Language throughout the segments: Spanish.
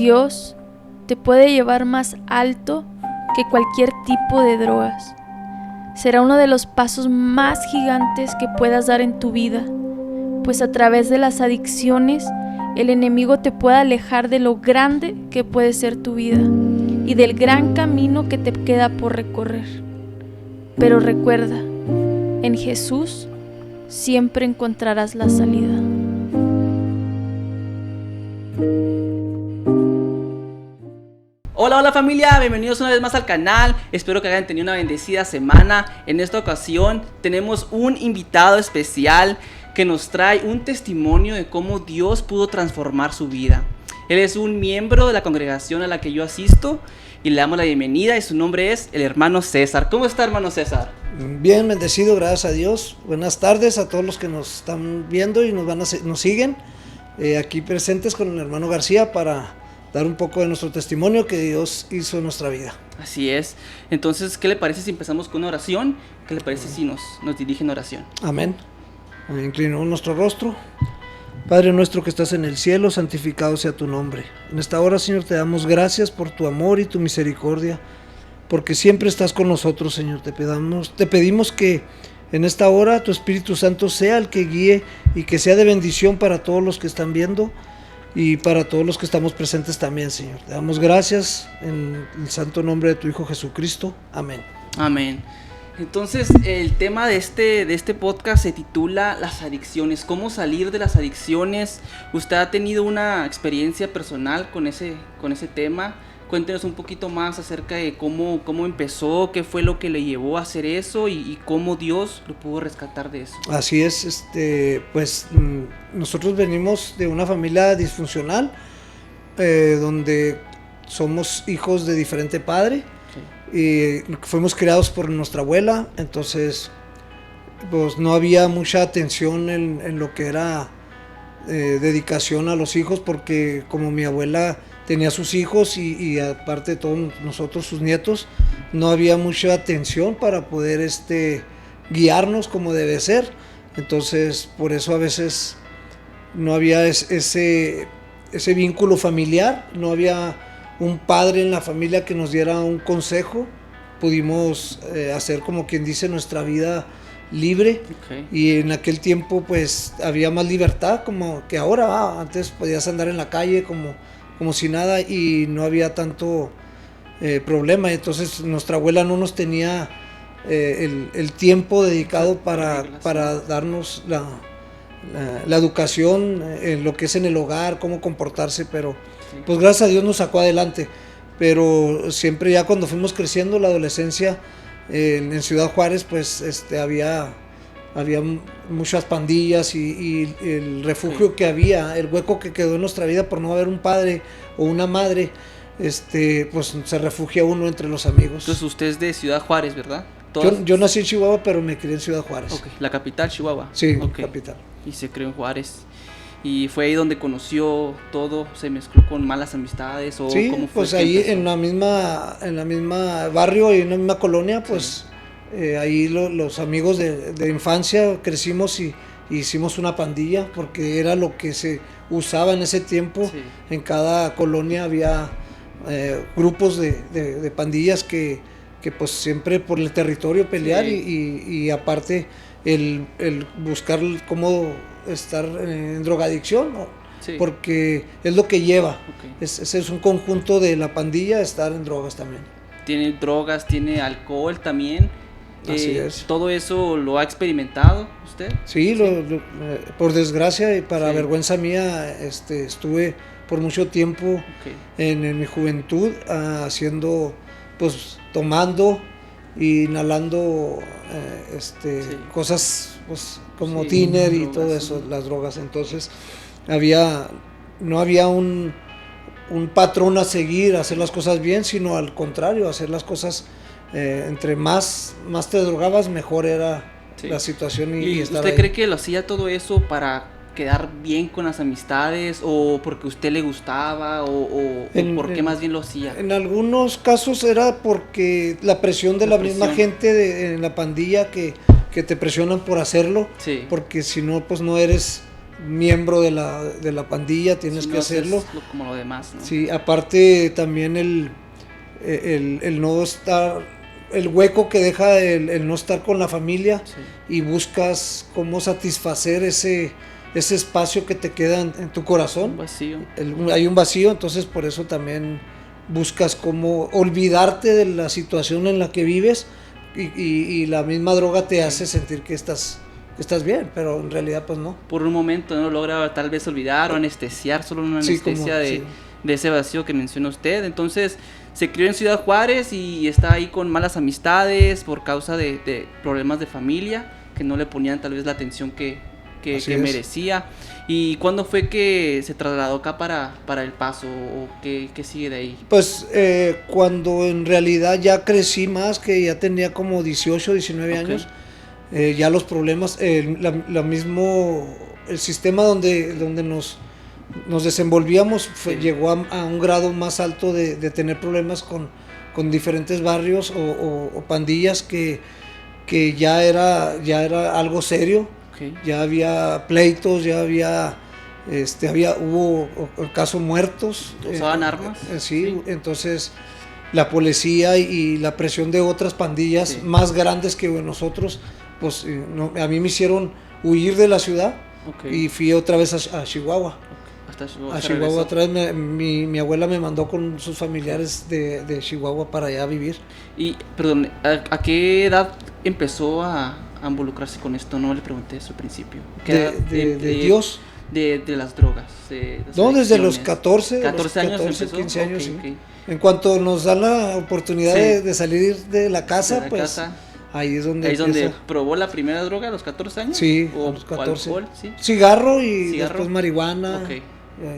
Dios te puede llevar más alto que cualquier tipo de drogas. Será uno de los pasos más gigantes que puedas dar en tu vida, pues a través de las adicciones el enemigo te puede alejar de lo grande que puede ser tu vida y del gran camino que te queda por recorrer. Pero recuerda, en Jesús siempre encontrarás la salida. Hola familia, bienvenidos una vez más al canal. Espero que hayan tenido una bendecida semana. En esta ocasión tenemos un invitado especial que nos trae un testimonio de cómo Dios pudo transformar su vida. Él es un miembro de la congregación a la que yo asisto y le damos la bienvenida, y su nombre es el hermano César. ¿Cómo está, hermano César? Bien, bendecido, gracias a Dios. Buenas tardes a todos los que nos están viendo y nos siguen aquí presentes con el hermano García para dar un poco de nuestro testimonio que Dios hizo en nuestra vida. Así es. Entonces, ¿qué le parece si empezamos con una oración? ¿Qué le parece si nos dirige en oración? Amén. Inclinamos nuestro rostro. Padre nuestro que estás en el cielo, santificado sea tu nombre. En esta hora, Señor, te damos gracias por tu amor y tu misericordia, porque siempre estás con nosotros, Señor. Te pedimos que en esta hora tu Espíritu Santo sea el que guíe y que sea de bendición para todos los que están viendo y para todos los que estamos presentes también, Señor. Te damos gracias en el santo nombre de tu Hijo Jesucristo. Amén. Amén. Entonces, el tema de este podcast se titula Las adicciones. ¿Cómo salir de las adicciones? ¿Usted ha tenido una experiencia personal con ese tema? Cuéntenos un poquito más acerca de cómo empezó, qué fue lo que le llevó a hacer eso y cómo Dios lo pudo rescatar de eso. Así es, pues nosotros venimos de una familia disfuncional, donde somos hijos de diferente padre. Y fuimos criados por nuestra abuela, entonces pues no había mucha atención en lo que era dedicación a los hijos, porque como mi abuela tenía sus hijos y aparte de todos nosotros sus nietos, no había mucha atención para poder guiarnos como debe ser. Entonces por eso a veces no había ese vínculo familiar, no había un padre en la familia que nos diera un consejo. Pudimos hacer, como quien dice, nuestra vida libre. Okay. Y en aquel tiempo pues había más libertad como que ahora. Antes podías andar en la calle como si nada y no había tanto problema. Entonces nuestra abuela no nos tenía el tiempo dedicado para darnos la educación en lo que es en el hogar, cómo comportarse, pero pues gracias a Dios nos sacó adelante. Pero siempre, ya cuando fuimos creciendo, la adolescencia en Ciudad Juárez, pues había muchas pandillas y el refugio que había, el hueco que quedó en nuestra vida por no haber un padre o una madre, pues se refugia uno entre los amigos. Entonces usted es de Ciudad Juárez, ¿verdad? Yo nací en Chihuahua, pero me crié en Ciudad Juárez. Okay. ¿La capital, Chihuahua? Sí, okay. Capital. Y se crió en Juárez. ¿Y fue ahí donde conoció todo? ¿Se mezcló con malas amistades? ¿O sí, cómo fue? Pues ahí en la misma barrio y en la misma colonia, pues sí. Ahí los amigos de infancia crecimos y hicimos una pandilla, porque era lo que se usaba en ese tiempo. Sí. En cada colonia había grupos de pandillas que pues siempre por el territorio pelear. Sí. y aparte el buscar cómo estar en drogadicción, ¿no? Sí. Porque es lo que lleva. Okay. Ese es un conjunto de la pandilla, estar en drogas también. Tiene drogas, tiene alcohol también. Así es. ¿Todo eso lo ha experimentado usted? Sí, sí. Por desgracia y para vergüenza mía, estuve por mucho tiempo en mi juventud tomando y inhalando cosas pues como tiner y todo eso, las drogas. Entonces no había un patrón a seguir, hacer las cosas bien, sino al contrario, hacer las cosas entre más te drogabas, mejor era la situación. ¿Y usted cree que lo hacía todo eso para quedar bien con las amistades, o porque a usted le gustaba, o por qué más bien lo hacía? En algunos casos era porque la presión de la misma gente en la pandilla que te presionan por hacerlo, porque si no, pues no eres miembro de la pandilla, tienes Si que no hacerlo. haces como lo demás, ¿no? Sí, aparte también el no estar, el hueco que deja el no estar con la familia, Sí. y buscas cómo satisfacer ese espacio que te queda en tu corazón. Un vacío. Hay un vacío, entonces por eso también buscas cómo olvidarte de la situación en la que vives, y la misma droga te hace sentir que estás bien, pero en realidad pues no. Por un momento no logra tal vez olvidar o anestesiar, solo una Sí, anestesia sí. de ese vacío que menciona usted. Entonces se crió en Ciudad Juárez y está ahí con malas amistades por causa de problemas de familia que no le ponían tal vez la atención que Así es. merecía. ¿Y cuándo fue que se trasladó acá para El Paso o qué sigue de ahí? Pues cuando en realidad ya crecí más, que ya tenía como 18, 19 Ok. años, ya los problemas, el sistema donde nos desenvolvíamos Sí. llegó a un grado más alto de tener problemas con diferentes barrios o pandillas que ya era algo serio. Okay. Ya había pleitos, ya hubo casos muertos. ¿Usaban armas? Sí, Sí. entonces la policía y la presión de otras pandillas Sí. más grandes que nosotros, pues a mí me hicieron huir de la ciudad. Okay. Y fui otra vez a Chihuahua. Hasta A se Chihuahua regresó. otra vez, mi abuela me mandó con sus familiares de Chihuahua para allá a vivir. Y, perdón, ¿a qué edad empezó a involucrarse con esto? No le pregunté eso al principio. ¿Qué edad De Dios. De las drogas. Las No, desde los adicciones? 14, 14 años 14, empezó. 15 años, Ok, sí. ok. En cuanto nos dan la oportunidad Sí. de salir de la casa, De la pues casa. ahí es donde Ahí es donde empieza. probó la primera droga a los 14 años. Sí, o, a los 14. o alcohol, sí. Cigarro y Cigarro. después marihuana. Ok.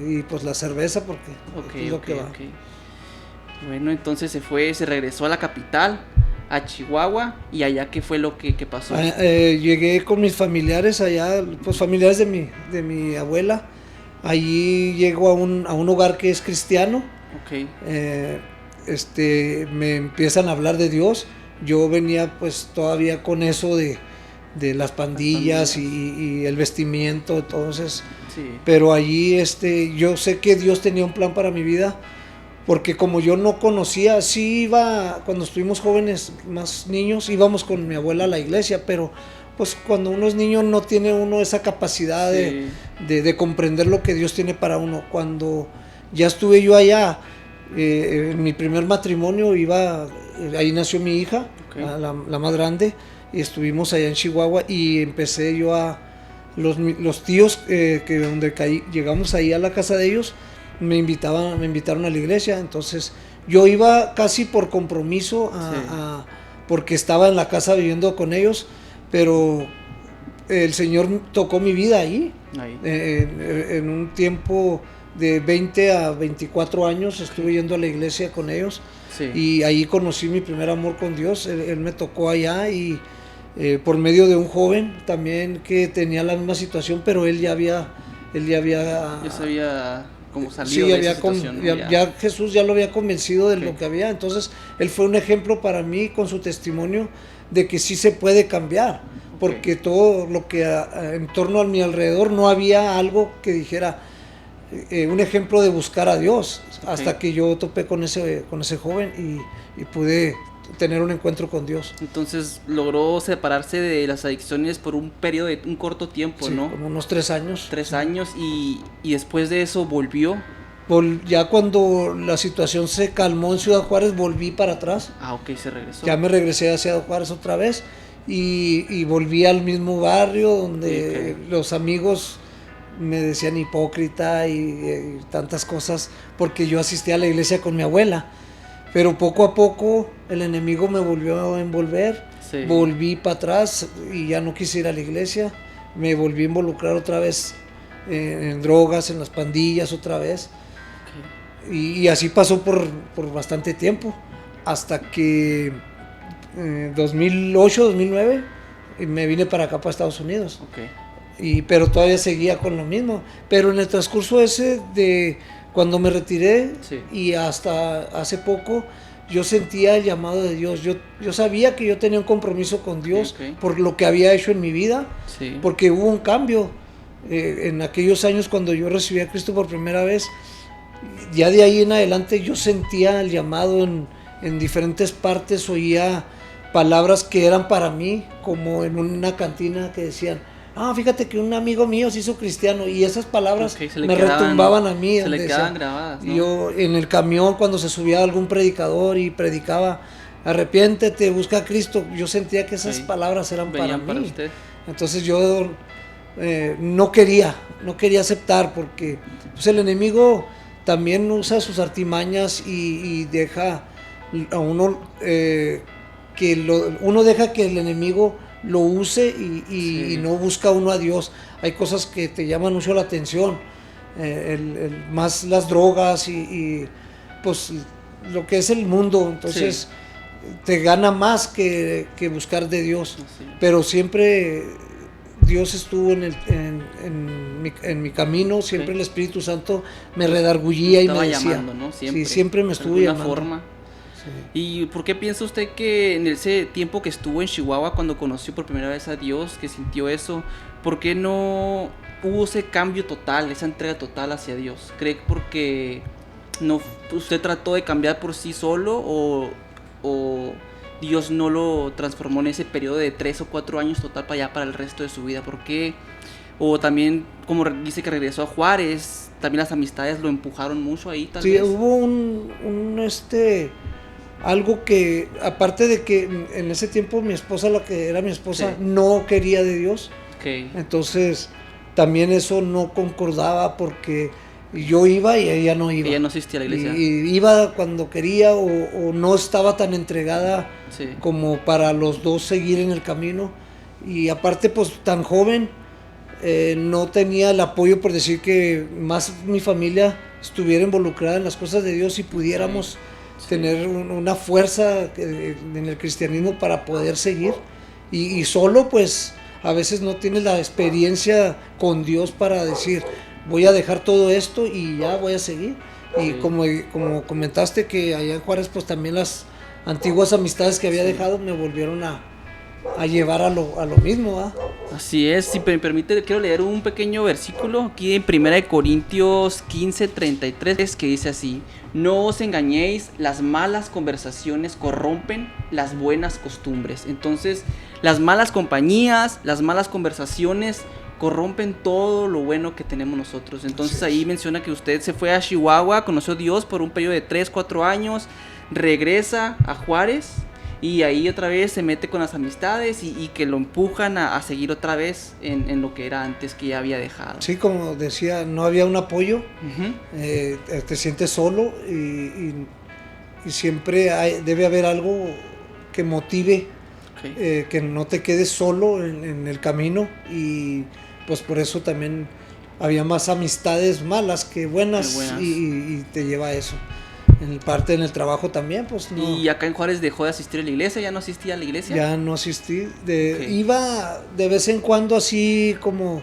Y pues la cerveza, porque Ok, es lo ok, que va. ok. Bueno, entonces se regresó a la capital, a Chihuahua, y allá qué fue lo que pasó. Llegué con mis familiares allá, pues familiares de mi abuela. Allí llego a un hogar que es cristiano. Ok, Me empiezan a hablar de Dios. Yo venía pues todavía con eso de las pandillas y el vestimiento, entonces, sí. pero allí yo sé que Dios tenía un plan para mi vida, porque como yo no conocía, sí iba, cuando estuvimos jóvenes, más niños, íbamos con mi abuela a la iglesia, pero pues cuando uno es niño no tiene uno esa capacidad Sí. de comprender lo que Dios tiene para uno. Cuando ya estuve yo allá, en mi primer matrimonio, ahí nació mi hija, Ok. la más grande, y estuvimos allá en Chihuahua, y empecé yo los tíos que donde llegamos ahí a la casa de ellos, me invitaron a la iglesia. Entonces yo iba casi por compromiso porque estaba en la casa viviendo con ellos, pero el Señor tocó mi vida ahí. Ahí. En un tiempo de 20 a 24 años estuve yendo a la iglesia con ellos, Sí. y ahí conocí mi primer amor con Dios. Él me tocó allá, y por medio de un joven también que tenía la misma situación, pero él ya había Yo sabía cómo salió sí, de esa situación, ¿no? ya Jesús ya lo había convencido de Ok. lo que había. Entonces él fue un ejemplo para mí con su testimonio de que sí se puede cambiar, porque todo lo que en torno a mi alrededor no había algo que dijera un ejemplo de buscar a Dios, hasta que yo topé con ese joven y pude tener un encuentro con Dios. Entonces logró separarse de las adicciones por un periodo de un corto tiempo, Sí, ¿no? como unos 3 años. 3 años y después de eso volvió. Ya cuando la situación se calmó en Ciudad Juárez, volví para atrás. Ah, ok, se regresó. Ya me regresé a Ciudad Juárez otra vez, y volví al mismo barrio donde los amigos me decían hipócrita y tantas cosas, porque yo asistía a la iglesia con mi abuela. Pero poco a poco el enemigo me volvió a envolver. Sí. Volví para atrás y ya no quise ir a la iglesia. Me volví a involucrar otra vez en drogas, en las pandillas otra vez. Y así pasó por bastante tiempo, hasta que 2008, 2009 me vine para acá, para Estados Unidos. Ok. Pero todavía seguía con lo mismo. Pero en el transcurso ese de cuando me retiré, Sí. y hasta hace poco, yo sentía el llamado de Dios. Yo sabía que yo tenía un compromiso con Dios, Ok. por lo que había hecho en mi vida, Sí. porque hubo un cambio. en aquellos años cuando yo recibí a Cristo por primera vez, ya de ahí en adelante yo sentía el llamado en diferentes partes, oía palabras que eran para mí, como en una cantina que decían, fíjate que un amigo mío se hizo cristiano, y esas palabras me retumbaban a mí. Se le quedaban grabadas, ¿no? Yo en el camión, cuando se subía algún predicador y predicaba, arrepiéntete, busca a Cristo, yo sentía que esas palabras eran para mí. Usted. Entonces yo no quería aceptar, porque pues, el enemigo también usa sus artimañas y deja a uno uno deja que el enemigo lo use y no busca uno a Dios. Hay cosas que te llaman mucho la atención, más las drogas y pues lo que es el mundo, entonces te gana más que buscar de Dios. Pero siempre Dios estuvo en mi camino, siempre el Espíritu Santo me redarguía y me decía, llamando, ¿no? Siempre me estuvo llamando. Forma. ¿Y por qué piensa usted que en ese tiempo que estuvo en Chihuahua, cuando conoció por primera vez a Dios, que sintió eso, por qué no hubo ese cambio total, esa entrega total hacia Dios? ¿Cree porque usted trató de cambiar por sí solo o Dios no lo transformó en ese periodo de 3 o 4 años total para allá, para el resto de su vida? ¿Por qué? O también, como dice que regresó a Juárez, también las amistades lo empujaron mucho ahí, tal vez. Sí, hubo algo que, aparte de que en ese tiempo mi esposa, la que era mi esposa, no quería de Dios. Entonces también eso no concordaba, porque yo iba y ella no iba. Ella no asistía a la iglesia. Y iba cuando quería o no estaba tan entregada como para los dos seguir en el camino. Y aparte, pues tan joven, no tenía el apoyo, por decir, que más mi familia estuviera involucrada en las cosas de Dios y pudiéramos tener una fuerza en el cristianismo para poder seguir. Y solo, pues, a veces no tienes la experiencia con Dios para decir, voy a dejar todo esto y ya voy a seguir. Y como comentaste que allá en Juárez, pues también las antiguas amistades que había dejado me volvieron a llevar a lo mismo, ¿eh? Así es. Si me permite, quiero leer un pequeño versículo aquí en 1 Corintios 15:33, que dice así: no os engañéis, las malas conversaciones corrompen las buenas costumbres. Entonces, las malas compañías, las malas conversaciones corrompen todo lo bueno que tenemos nosotros. Entonces ahí menciona que usted se fue a Chihuahua, conoció a Dios por un periodo de 3, 4 años, regresa a Juárez y ahí otra vez se mete con las amistades y que lo empujan a seguir otra vez en lo que era antes, que ya había dejado. Sí, como decía, no había un apoyo, te sientes solo y siempre debe haber algo que motive, que no te quedes solo en el camino, y pues por eso también había más amistades malas que buenas. Y te lleva a eso. En el trabajo también, pues no. ¿Y acá en Juárez dejó de asistir a la iglesia? ¿Ya no asistía a la iglesia? Ya no asistí. Iba de vez en cuando, así como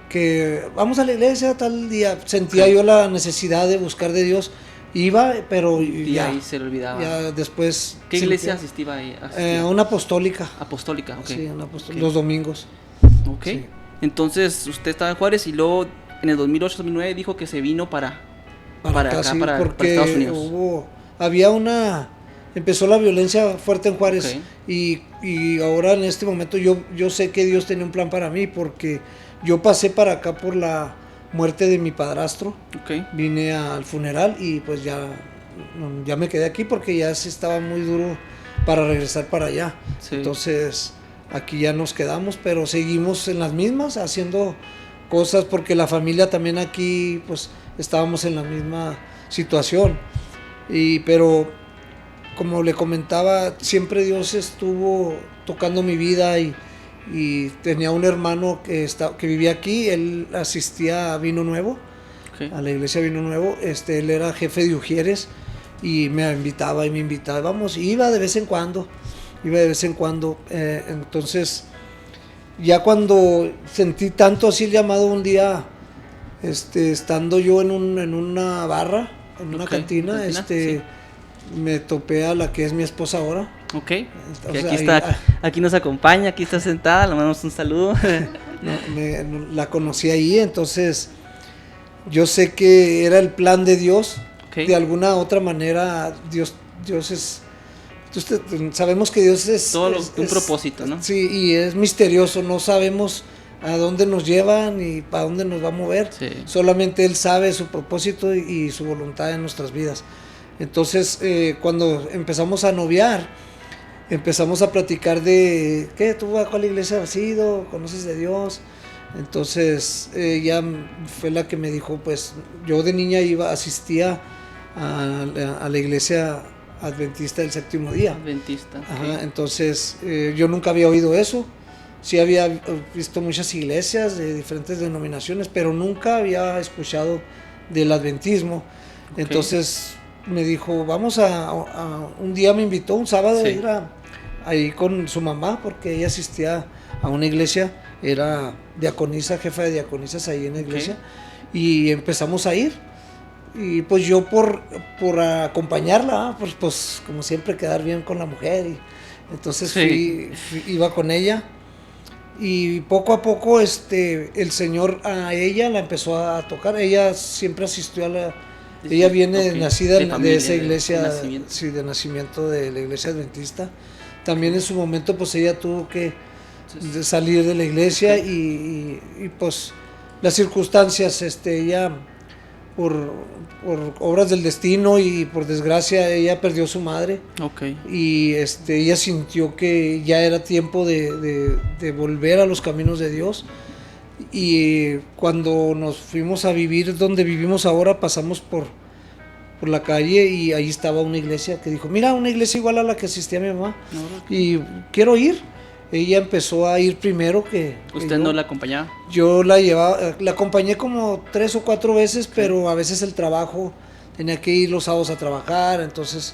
que vamos a la iglesia tal día. Sentía yo la necesidad de buscar de Dios. Iba, pero ya. Ahí se le olvidaba. Ya después. ¿Qué iglesia asistía ahí? Una apostólica. Apostólica, ok. Sí, una apostólica. Los domingos. Ok. Sí. Entonces, usted estaba en Juárez y luego en el 2008-2009 dijo que se vino para acá, sí, para Estados Unidos. Empezó la violencia fuerte en Juárez, y ahora en este momento yo sé que Dios tenía un plan para mí, porque yo pasé para acá por la muerte de mi padrastro. Vine al funeral y pues ya me quedé aquí porque ya se estaba muy duro para regresar para allá. Entonces aquí ya nos quedamos, pero seguimos en las mismas haciendo cosas, porque la familia también aquí pues estábamos en la misma situación. Pero como le comentaba, siempre Dios estuvo tocando mi vida, y tenía un hermano que vivía aquí. Él asistía a Vino Nuevo, a la iglesia Vino Nuevo. Él era jefe de Ujieres y me invitaba, vamos, y iba de vez en cuando. Entonces, ya cuando sentí tanto así el llamado, un día, estando yo en una barra, en una cantina, me topé a la que es mi esposa ahora. Entonces, aquí nos acompaña, aquí está sentada, le mandamos un saludo. la conocí ahí, entonces yo sé que era el plan de Dios. Ok. De alguna otra manera, Dios es... sabemos que Dios es... Todo es- un es- propósito, ¿no? Sí, y es misterioso, no sabemos a dónde nos lleva ni para dónde nos va a mover. Sí. Solamente Él sabe su propósito y su voluntad en nuestras vidas. Entonces, cuando empezamos a noviar, empezamos a platicar de, ¿qué? ¿Tú a cuál iglesia has ido? ¿Conoces de Dios? Entonces, ella fue la que me dijo, pues, yo de niña asistía a la iglesia adventista del séptimo día. Adventista. ok. Ajá, entonces, yo nunca había oído eso. Sí había visto muchas iglesias de diferentes denominaciones, pero nunca había escuchado del adventismo. Ok. Entonces me dijo, vamos un día me invitó un sábado Sí. a ir ahí con su mamá, porque ella asistía a una iglesia, era diaconisa, jefa de diaconisas ahí en la iglesia, y empezamos a ir. Y pues yo por acompañarla, pues como siempre quedar bien con la mujer, y entonces Sí. iba con ella. Y poco a poco el Señor a ella la empezó a tocar. Ella siempre asistió ella viene Ok. nacida De familia, de esa iglesia, de nacimiento. sí, de nacimiento de la iglesia adventista. También en su momento pues ella tuvo que Entonces, salir de la iglesia, Ok. y pues las circunstancias, ella por obras del destino y por desgracia ella perdió a su madre. ok. Y ella sintió que ya era tiempo de volver a los caminos de Dios. Y cuando nos fuimos a vivir donde vivimos ahora, pasamos por la calle y ahí estaba una iglesia que dijo, mira, una iglesia igual a la que asistía mi mamá, No, y quiero ir. Ella empezó a ir primero que ¿Usted yo. no la acompañaba? Yo la acompañé como 3 o 4 veces, pero a veces el trabajo, tenía que ir los sábados a trabajar, entonces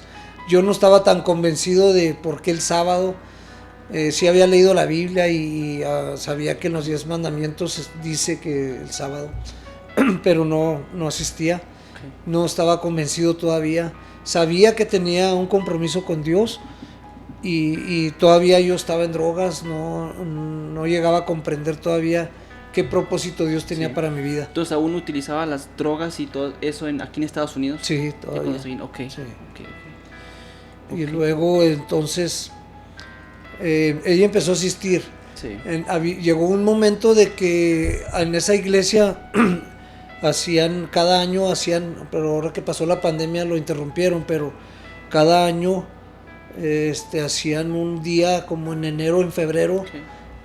yo no estaba tan convencido de por qué el sábado. Sí había leído la Biblia y sabía que en los 10 mandamientos dice que el sábado, pero no asistía, Ok. no estaba convencido todavía. Sabía que tenía un compromiso con Dios, y todavía yo estaba en drogas, no llegaba a comprender todavía qué propósito Dios tenía Sí. para mi vida. Entonces aún utilizaba las drogas y todo eso aquí en Estados Unidos. Sí, Ya cuando todavía. se vino, ok. Sí. Ok. Y luego entonces ella empezó a asistir. Sí. Llegó un momento de que en esa iglesia cada año, pero ahora que pasó la pandemia lo interrumpieron, pero cada año hacían un día como en enero, en febrero, Ok.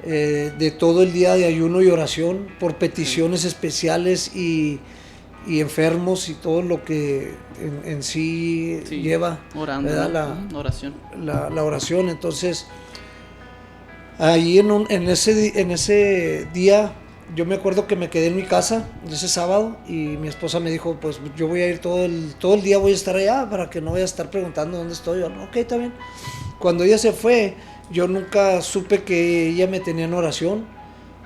de todo el día de ayuno y oración por peticiones especiales y enfermos y todo lo que en sí Sí. lleva, Orando, ¿verdad? ¿no? Oración. la oración. Entonces ahí en ese día yo me acuerdo que me quedé en mi casa ese sábado, y mi esposa me dijo, pues yo voy a ir todo el día, voy a estar allá para que no vaya a estar preguntando dónde estoy. Yo, ok, está bien. Cuando ella se fue, yo nunca supe que ella me tenía en oración.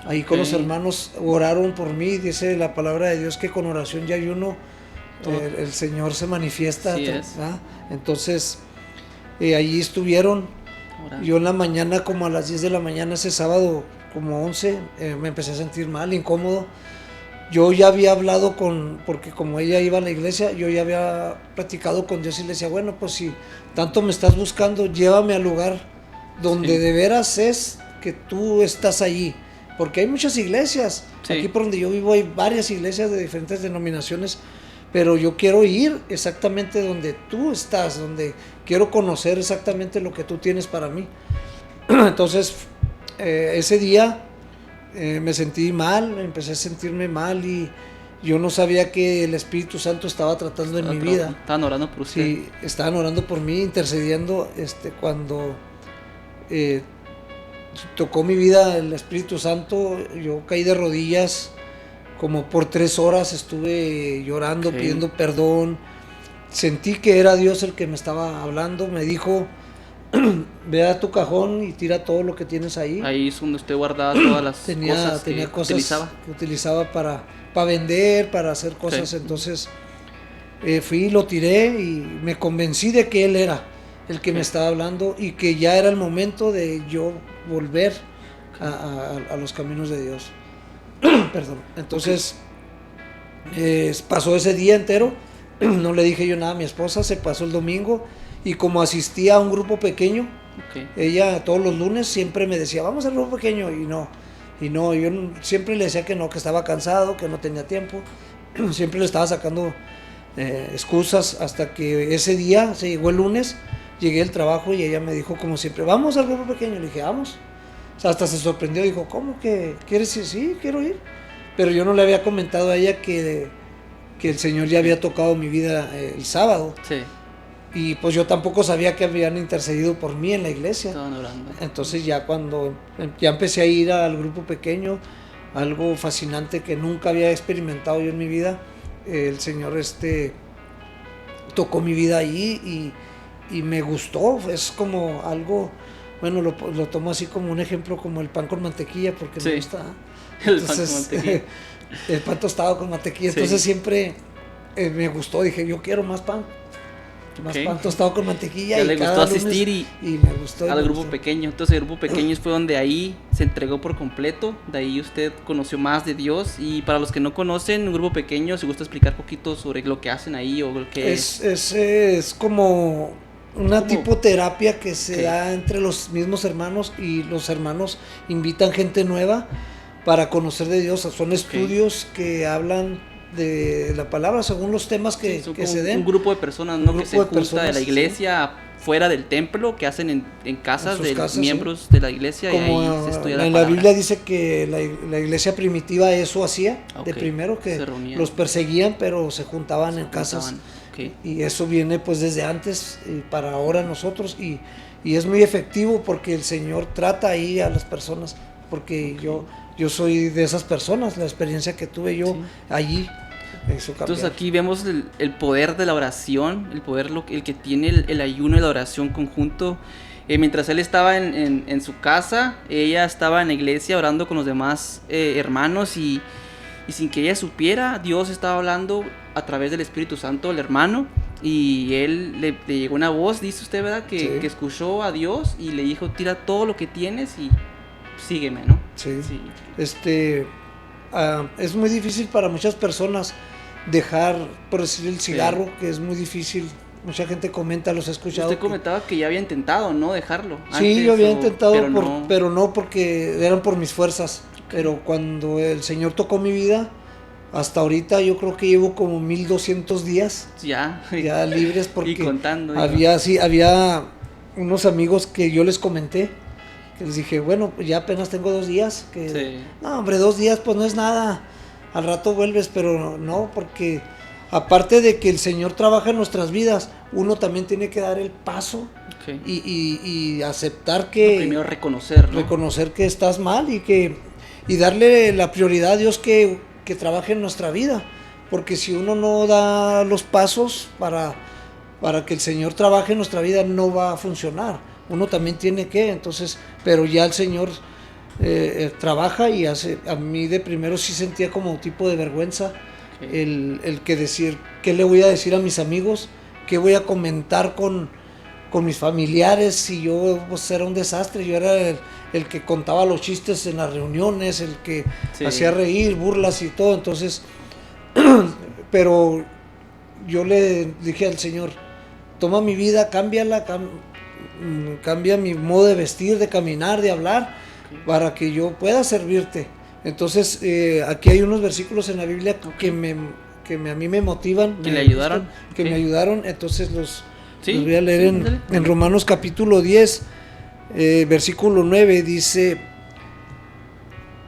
Ahí con Ok. los hermanos oraron por mí. Dice la palabra de Dios que con oración y ayuno Todo. el Señor se manifiesta. Sí es. ¿verdad? Entonces allí estuvieron. Orando. Yo en la mañana, como a las 10 de la mañana ese sábado, como 11, me empecé a sentir mal, incómodo. Yo ya había hablado porque como ella iba a la iglesia, yo ya había platicado con Dios y le decía, bueno, pues si tanto me estás buscando, llévame al lugar donde Sí. de veras es que tú estás allí. Porque hay muchas iglesias. Sí. Aquí por donde yo vivo hay varias iglesias de diferentes denominaciones, pero yo quiero ir exactamente donde tú estás, donde quiero conocer exactamente lo que tú tienes para mí. Entonces, ese día me sentí mal, empecé a sentirme mal, y yo no sabía que el Espíritu Santo estaba tratando en mi vida. Estaban orando por usted. Sí, estaban orando por mí, intercediendo. Cuando tocó mi vida el Espíritu Santo, yo caí de rodillas, como por 3 horas estuve llorando, Ok. pidiendo perdón. Sentí que era Dios el que me estaba hablando. Me dijo, ve a tu cajón y tira todo lo que tienes ahí. Ahí es donde usted guardaba todas las cosas Tenía que cosas utilizaba. que utilizaba para vender, para hacer cosas. Sí. Entonces fui y lo tiré, y me convencí de que Él era el que me estaba hablando, y que ya era el momento de yo volver a los caminos de Dios. Perdón. Entonces, pasó ese día entero, no le dije yo nada a mi esposa, se pasó el domingo, y como asistía a un grupo pequeño, ella todos los lunes siempre me decía, vamos al grupo pequeño, y no, yo siempre le decía que no, que estaba cansado, que no tenía tiempo, siempre le estaba sacando excusas, hasta que ese día, se llegó el lunes, llegué al trabajo y ella me dijo como siempre, vamos al grupo pequeño, le dije, vamos. O sea, hasta se sorprendió, dijo, ¿cómo que quieres ir? Sí, quiero ir. Pero yo no le había comentado a ella que el Señor ya había tocado mi vida el sábado. Sí. Y pues yo tampoco sabía que habían intercedido por mí en la iglesia. Estaban orando. Entonces ya cuando ya empecé a ir al grupo pequeño, algo fascinante que nunca había experimentado yo en mi vida, el Señor tocó mi vida allí y me gustó. Es como algo, bueno, lo tomo así como un ejemplo, como el pan con mantequilla, porque me gusta. El pan con mantequilla. El pan tostado con mantequilla. Sí. Entonces siempre me gustó, dije, yo quiero más pan. Más pan tostado con mantequilla. Ya y le cada gustó lunes, asistir y me gustó. al grupo pequeño. Entonces el grupo pequeño fue donde ahí se entregó por completo. De ahí usted conoció más de Dios. Y para los que no conocen, un grupo pequeño, si gusta explicar un poquito sobre lo que hacen ahí o lo que es como una tipo terapia que se da entre los mismos hermanos, y los hermanos invitan gente nueva para conocer de Dios. Son estudios que hablan de la palabra según los temas que se den. Un grupo de personas, ¿no? Que se junta de la iglesia fuera del templo, que hacen en casas de los miembros de la iglesia. Como y ahí se estudia la palabra. En la Biblia dice que la iglesia primitiva eso hacía, de primero, que los perseguían, pero se juntaban en casas. Y eso viene pues desde antes y para ahora nosotros, y es muy efectivo porque el Señor trata ahí a las personas, porque yo soy de esas personas, la experiencia que tuve yo allí. Entonces aquí vemos el poder de la oración, el que tiene el ayuno y la oración conjunto. Mientras él estaba en su casa, ella estaba en la iglesia orando con los demás hermanos, y sin que ella supiera, Dios estaba hablando a través del Espíritu Santo al hermano, y él le llegó una voz, dice usted, ¿verdad? Que escuchó a Dios y le dijo, tira todo lo que tienes y sígueme, ¿no? Sí. Es muy difícil para muchas personas dejar, por decir, el cigarro, que es muy difícil. Mucha gente comenta, los he escuchado. Usted comentaba que ya había intentado, ¿no? Dejarlo. Sí, yo había intentado, pero no porque eran por mis fuerzas. Pero cuando el Señor tocó mi vida, hasta ahorita yo creo que llevo como 1200 días ya libres, porque y contando, había unos amigos que yo les comenté, que les dije, bueno, pues ya apenas tengo 2 días, no hombre, 2 días pues no es nada, al rato vuelves, pero no, porque aparte de que el Señor trabaja en nuestras vidas, uno también tiene que dar el paso y aceptar que... Primero reconocer, ¿no? Reconocer que estás mal y darle la prioridad a Dios que trabaje en nuestra vida, porque si uno no da los pasos para que el Señor trabaje en nuestra vida, no va a funcionar. Uno también tiene que, entonces, pero ya el Señor trabaja y hace. A mí de primero sí sentía como un tipo de vergüenza, el que decir, ¿qué le voy a decir a mis amigos? ¿Qué voy a comentar con mis familiares? Si yo pues, era un desastre, yo era el que contaba los chistes en las reuniones, el que hacía reír, burlas y todo. Entonces, pero yo le dije al Señor, toma mi vida, cámbiala, cambia mi modo de vestir, de caminar, de hablar, para que yo pueda servirte. Entonces, aquí hay unos versículos en la Biblia que a mí me motivan, que le ayudaron, me ayudaron. Entonces los voy a leer en Romanos capítulo 10, versículo 9, dice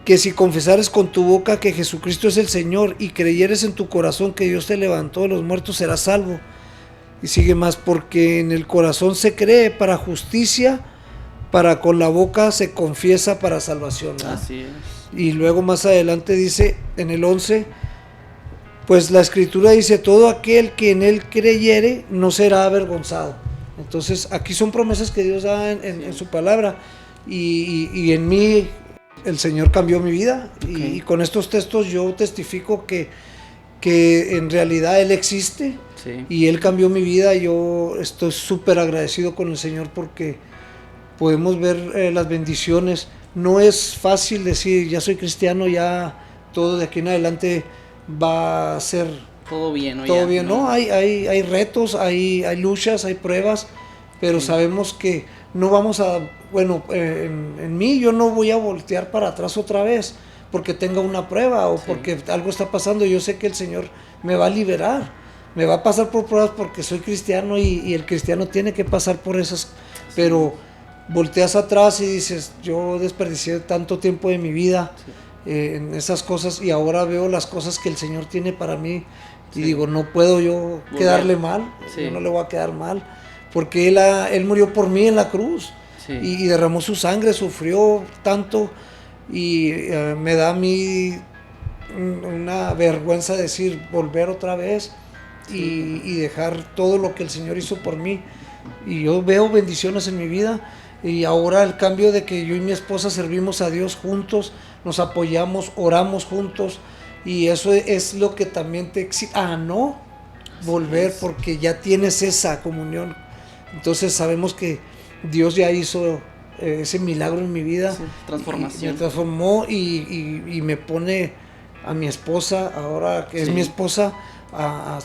que si confesares con tu boca que Jesucristo es el Señor y creyeres en tu corazón que Dios te levantó de los muertos, serás salvo. Y sigue más, porque en el corazón se cree para justicia, para con la boca se confiesa para salvación, ¿no? Así es. Y luego más adelante dice en el 11, pues la escritura dice, todo aquel que en él creyere no será avergonzado. Entonces aquí son promesas que Dios da en su palabra, y en mí el Señor cambió mi vida, y con estos textos yo testifico que en realidad Él existe, y Él cambió mi vida. Yo estoy súper agradecido con el Señor porque podemos ver las bendiciones. No es fácil decir, ya soy cristiano, ya todo de aquí en adelante va a ser Todo bien, ¿no? todo Ya, bien, ¿no? Hay retos, hay luchas, hay pruebas, pero Sí. sabemos que no vamos a, bueno, en mí yo no voy a voltear para atrás otra vez porque tenga una prueba o Sí. porque algo está pasando. Yo sé que el Señor me va a liberar, me va a pasar por pruebas porque soy cristiano y el cristiano tiene que pasar por esas, pero volteas atrás y dices, yo desperdicié tanto tiempo de mi vida en esas cosas y ahora veo las cosas que el Señor tiene para mí y Sí. digo, no puedo yo Volver. quedarle mal, Sí. yo no le voy a quedar mal, porque él murió por mí en la cruz Sí. y derramó su sangre, sufrió tanto y me da a mí una vergüenza decir volver otra vez y dejar todo lo que el Señor hizo por mí. Y yo veo bendiciones en mi vida y ahora el cambio de que yo y mi esposa servimos a Dios juntos, nos apoyamos, oramos juntos y eso es lo que también te excita. No volver porque ya tienes esa comunión. Entonces sabemos que Dios ya hizo ese milagro en mi vida. Sí, transformación. Me transformó y me pone a mi esposa, ahora que es Sí. mi esposa, a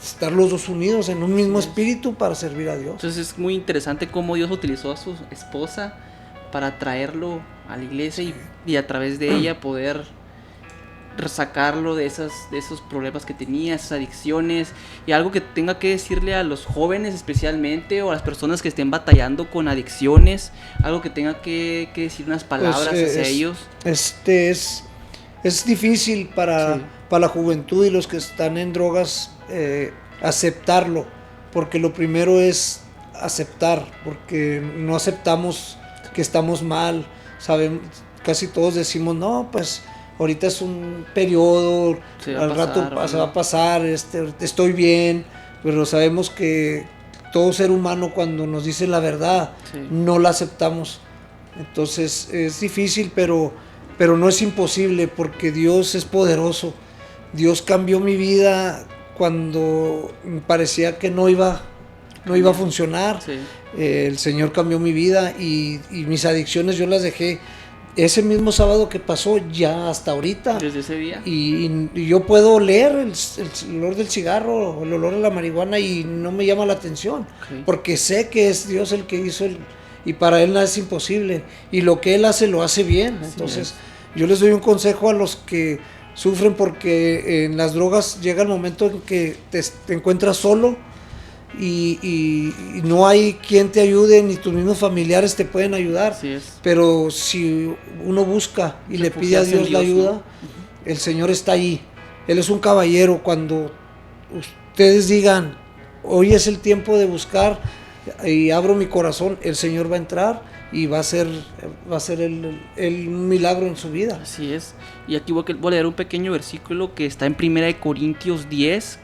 estar los dos unidos en un mismo Sí. espíritu para servir a Dios. Entonces es muy interesante cómo Dios utilizó a su esposa para traerlo a la iglesia y a través de ella poder sacarlo de esos problemas que tenía, esas adicciones, y algo que tenga que decirle a los jóvenes especialmente o a las personas que estén batallando con adicciones, algo que tenga que decir unas palabras hacia ellos. Es difícil para, Sí. para la juventud y los que están en drogas aceptarlo, porque lo primero es aceptar, porque no aceptamos que estamos mal, casi todos decimos, no, pues ahorita es un periodo, Se va a al rato pasar, se va a pasar, estoy bien, pero sabemos que todo ser humano cuando nos dice la verdad, Sí. no la aceptamos. Entonces es difícil, pero no es imposible porque Dios es poderoso. Dios cambió mi vida cuando parecía que no iba a funcionar. Sí. El Señor cambió mi vida y mis adicciones yo las dejé ese mismo sábado que pasó, ya hasta ahorita. Desde ese día. Y yo puedo oler el olor del cigarro, el olor de la marihuana y no me llama la atención, Ok. porque sé que es Dios el que hizo y para Él nada es imposible. Y lo que Él hace, lo hace bien. Así Entonces, yo les doy un consejo a los que sufren porque en las drogas llega el momento en que te encuentras solo y no hay quien te ayude, ni tus mismos familiares te pueden ayudar. Así es. Pero si uno busca y le pide a Refugiarse en Dios la Dios, ayuda, ¿no? el Señor está ahí. Él es un caballero. Cuando ustedes digan, hoy es el tiempo de buscar y abro mi corazón, el Señor va a entrar y va a ser un milagro en su vida. Así es. Y aquí voy a leer un pequeño versículo que está en 1 Corintios 10,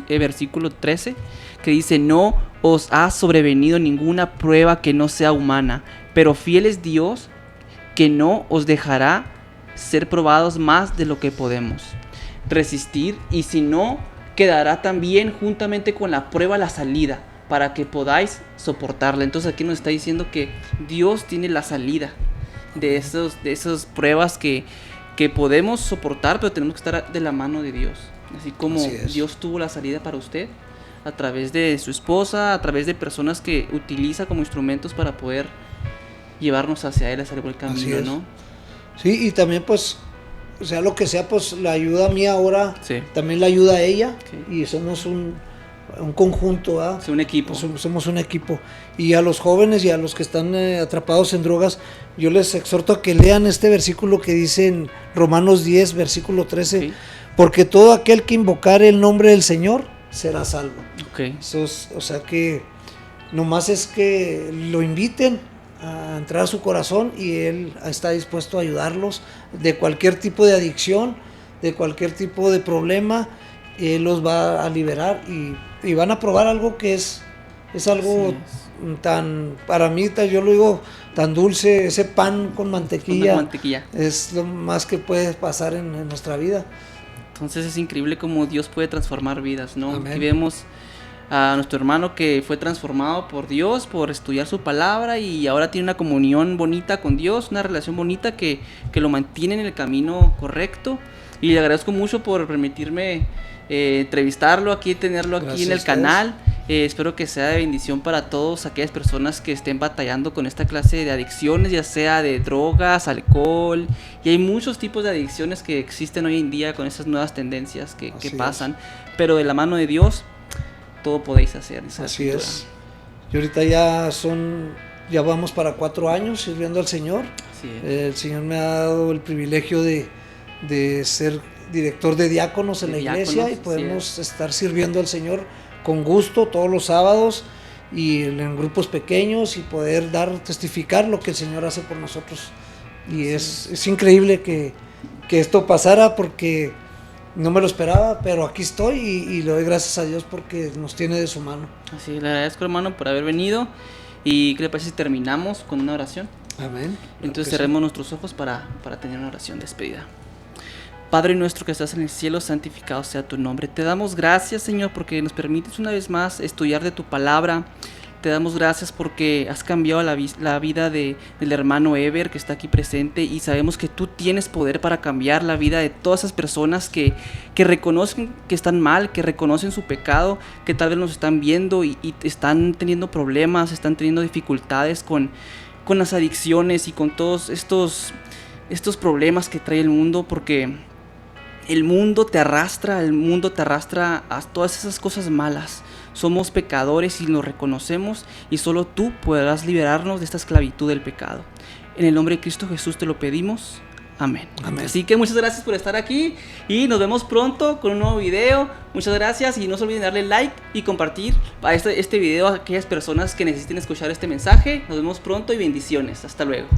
versículo 13, que dice: no os ha sobrevenido ninguna prueba que no sea humana, pero fiel es Dios, que no os dejará ser probados más de lo que podemos resistir, y si no, quedará también juntamente con la prueba la salida, para que podáis soportarla. Entonces aquí nos está diciendo que Dios tiene la salida de esas pruebas que podemos soportar, pero tenemos que estar de la mano de Dios. Así como Así es. Dios tuvo la salida para usted, a través de su esposa, a través de personas que utiliza como instrumentos para poder llevarnos hacia Él, hacia el buen camino, Así es. ¿no? Sí, y también pues, o sea, lo que sea, pues la ayuda mía ahora, Sí. también la ayuda a ella, Ok. y somos un conjunto, ¿verdad? Es un equipo. Somos un equipo. Y a los jóvenes y a los que están atrapados en drogas, yo les exhorto a que lean este versículo que dice en Romanos 10, versículo 13, Ok. porque todo aquel que invocare el nombre del Señor será salvo. Ok. Eso es, o sea que nomás es que lo inviten a entrar a su corazón y Él está dispuesto a ayudarlos de cualquier tipo de adicción, de cualquier tipo de problema. Él los va a liberar y van a probar algo que es algo Así tan, para mí, yo lo digo, tan dulce. Ese pan con mantequilla, Con mantequilla. es lo más que puede pasar en nuestra vida. Entonces es increíble cómo Dios puede transformar vidas, ¿no? Amén. Aquí vemos a nuestro hermano que fue transformado por Dios, por estudiar su palabra y ahora tiene una comunión bonita con Dios, una relación bonita que lo mantiene en el camino correcto. Y le agradezco mucho por permitirme entrevistarlo aquí, tenerlo aquí en el canal. Espero que sea de bendición para todos aquellas personas que estén batallando con esta clase de adicciones, ya sea de drogas, alcohol, y hay muchos tipos de adicciones que existen hoy en día con esas nuevas tendencias que pasan, pero de la mano de Dios todo podéis hacer. Así es. Y ahorita ya vamos para 4 años sirviendo al Señor. El Señor me ha dado el privilegio de ser director de diáconos en la iglesia, y podemos estar sirviendo al Señor con gusto todos los sábados y en grupos pequeños y poder testificar lo que el Señor hace por nosotros. Y es increíble que esto pasara, porque no me lo esperaba, pero aquí estoy y le doy gracias a Dios porque nos tiene de su mano. Así, le agradezco, hermano, por haber venido. ¿Y qué le parece si terminamos con una oración? Amén. Entonces cerremos nuestros ojos para tener una oración de despedida. Padre nuestro que estás en el cielo, santificado sea tu nombre. Te damos gracias, Señor, porque nos permites una vez más estudiar de tu palabra. Te damos gracias porque has cambiado la vida del hermano Ever que está aquí presente, y sabemos que tú tienes poder para cambiar la vida de todas esas personas que reconocen que están mal, que reconocen su pecado, que tal vez nos están viendo y están teniendo problemas, están teniendo dificultades con las adicciones y con todos estos problemas que trae el mundo, porque el mundo te arrastra a todas esas cosas malas. Somos pecadores y lo reconocemos, y solo tú podrás liberarnos de esta esclavitud del pecado. En el nombre de Cristo Jesús te lo pedimos. Amén. Amén. Así que muchas gracias por estar aquí y nos vemos pronto con un nuevo video. Muchas gracias, y no se olviden darle like y compartir a este video a aquellas personas que necesiten escuchar este mensaje. Nos vemos pronto y bendiciones. Hasta luego.